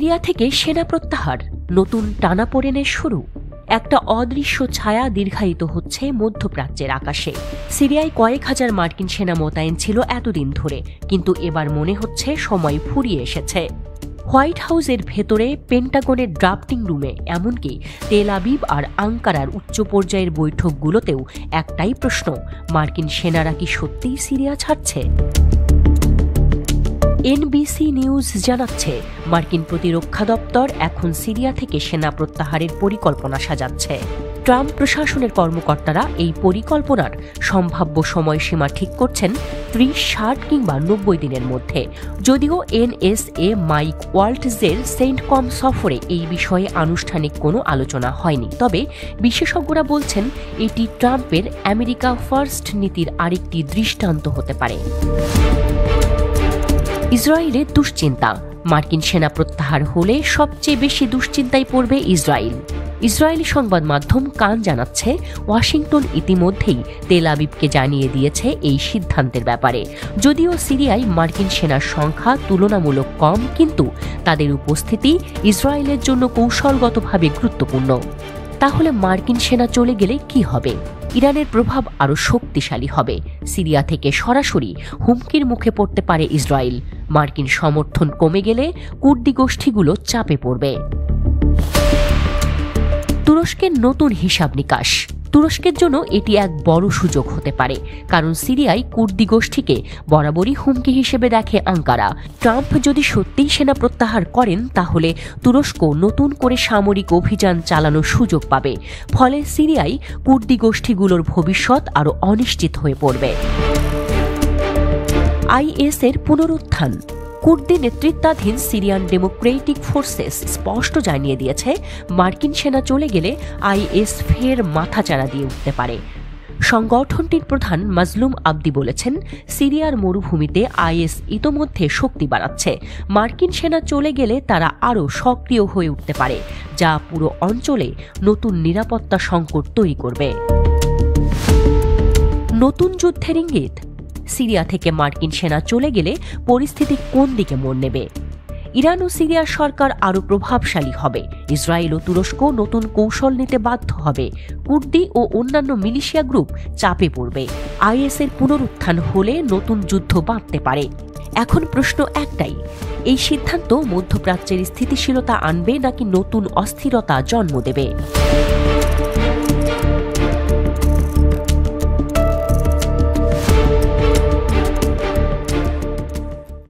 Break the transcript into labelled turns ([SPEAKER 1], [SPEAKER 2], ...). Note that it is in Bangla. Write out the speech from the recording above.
[SPEAKER 1] সিরিয়া থেকে সেনা প্রত্যাহার, নতুন টানাপোড়েনের শুরু। একটা অদৃশ্য ছায়া দীর্ঘায়িত হচ্ছে মধ্যপ্রাচ্যের আকাশে। সিরিয়ায় কয়েক হাজার মার্কিন সেনা মোতায়েন ছিল এতদিন ধরে, কিন্তু এবার মনে হচ্ছে সময় ফুরিয়ে এসেছে। হোয়াইট হাউসের ভেতরে, পেন্টাগনের ড্রাফটিং রুমে, এমনকি তেল আবিব আর আঙ্কারার উচ্চ পর্যায়ের বৈঠকগুলোতেও একটাই প্রশ্ন, মার্কিন সেনারা কি সত্যিই সিরিয়া ছাড়ছে? এনবিসি নিউজ জানাচ্ছে, মার্কিন প্রতিরক্ষা দপ্তর এখন সিরিয়া থেকে সেনা প্রত্যাহারের পরিকল্পনা সাজাচ্ছে। ট্রাম্প প্রশাসনের কর্মকর্তারা এই পরিকল্পনার সম্ভাব্য সময়সীমা ঠিক করছেন 30, 60 কিংবা 90 দিনের মধ্যে। যদিও এনএসএ মাইক ওয়াল্টজের সেন্টকম সফরে এই বিষয়ে আনুষ্ঠানিক কোনো আলোচনা হয়নি, তবে বিশেষজ্ঞরা বলছেন এটি ট্রাম্পের আমেরিকা ফার্স্ট নীতির আরেকটি দৃষ্টান্ত হতে পারে। ইসরায়েলের দুশ্চিন্তা, মার্কিন সেনা প্রত্যাহার হলে সবচেয়ে বেশি দুশ্চিন্তায় পড়বে ইসরায়েল। ইসরায়েলি সংবাদ মাধ্যম কান জানাচ্ছে, ওয়াশিংটন ইতিমধ্যেই তেল আবিবকে জানিয়ে দিয়েছে এই সিদ্ধান্তের ব্যাপারে। যদিও সিরিয়ায় মার্কিন সেনার সংখ্যা তুলনামূলক কম, কিন্তু তাদের উপস্থিতি ইসরায়েলের জন্য কৌশলগতভাবে গুরুত্বপূর্ণ। তাহলে মার্কিন সেনা চলে গেলে কি হবে? ইরানের প্রভাব আরও শক্তিশালী হবে। সিরিয়া থেকে সরাসরি হুমকির মুখে পড়তে পারে ইসরায়েল। মার্কিন সমর্থন কমে গেলে কুর্দি গোষ্ঠীগুলো চাপে পড়বে। তুরস্কের নতুন হিসাব নিকাশ। তুরস্কের জন্য এটি এক বড় সুযোগ হতে পারে, কারণ সিরিয়ায় কুর্দি গোষ্ঠীকে বরাবরই হুমকি হিসেবে দেখে আঙ্কারা। ট্রাম্প যদি সত্যিই সেনা প্রত্যাহার করেন, তাহলে তুরস্ক নতুন করে সামরিক অভিযান চালানোর সুযোগ পাবে। ফলে সিরিয়ায় কুর্দি গোষ্ঠীগুলোর ভবিষ্যৎ আরও অনিশ্চিত হয়ে পড়বে। আইএসের পুনরুত্থান। কুর্দি নেতৃত্বাধীন সিরিয়ান ডেমোক্রেটিক ফোর্সেস স্পষ্ট জানিয়ে দিয়েছে, মার্কিন সেনা চলে গেলে আইএস ফের মাথাচাড়া দিয়ে উঠতে পারে। সংগঠনটির প্রধান মাজলুম আবদি বলেছেন, সিরিয়ার মরুভূমিতে আইএস ইতোমধ্যে শক্তি বাড়াচ্ছে। মার্কিন সেনা চলে গেলে তারা আরও সক্রিয় হয়ে উঠতে পারে, যা পুরো অঞ্চলে নতুন নিরাপত্তা সংকট তৈরি করবে। নতুন যুদ্ধের ইঙ্গিত। সিরিয়া থেকে মার্কিন সেনা চলে গেলে পরিস্থিতি কোন দিকে মোড় নেবে? ইরান ও সিরিয়ার সরকার আরও প্রভাবশালী হবে। ইসরায়েল ও তুরস্ক নতুন কৌশল নিতে বাধ্য হবে। কুর্দি ও অন্যান্য মিলিশিয়া গ্রুপ চাপে পড়বে। আইএসের পুনরুত্থান হলে নতুন যুদ্ধ বাঁধতে পারে। এখন প্রশ্ন একটাই, এই সিদ্ধান্ত মধ্যপ্রাচ্যের স্থিতিশীলতা আনবে নাকি নতুন অস্থিরতা জন্ম দেবে?